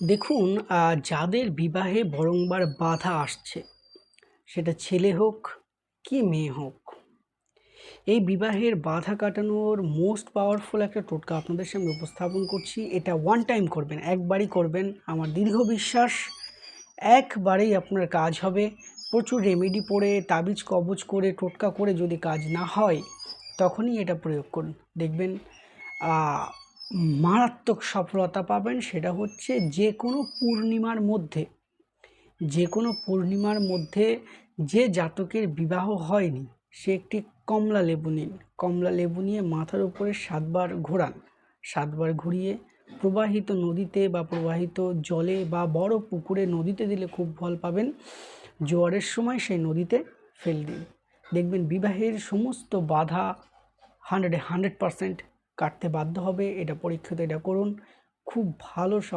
দেখুন, যাদের বিবাহে বারংবার বাধা আসছে, সেটা ছেলে হোক কি মেয়ে হোক, এই বিবাহের বাধা কাটানোর মোস্ট পাওয়ারফুল একটা টোটকা আপনাদের সামনে উপস্থাপন করছি। এটা ওয়ান টাইম করবেন, একবারই করবেন। আমার দীর্ঘ বিশ্বাস একবারেই আপনার কাজ হবে। প্রচুর রেমেডি পড়ে, তাবিজ কবজ করে, টোটকা করে যদি কাজ না হয়, তখনই এটা প্রয়োগ করুন। দেখবেন মারাত্মক সফলতা পাবেন। সেটা হচ্ছে যে কোনো পূর্ণিমার মধ্যে যে জাতকের বিবাহ হয়নি, সে একটি কমলা লেবু নিন। কমলা লেবু নিয়ে মাথার উপরে 7 বার ঘোরান। 7 বার ঘুরিয়ে প্রবাহিত নদীতে বা প্রবাহিত জলে বা বড় পুকুরে, নদীতে দিলে খুব ফল পাবেন। জোয়ারের সময় সেই নদীতে ফেল দিন। দেখবেন বিবাহের সমস্ত বাধা 100% কাটতে বাধ্য হবে। এটা পরীক্ষিত, এটা করুন, খুব ভালো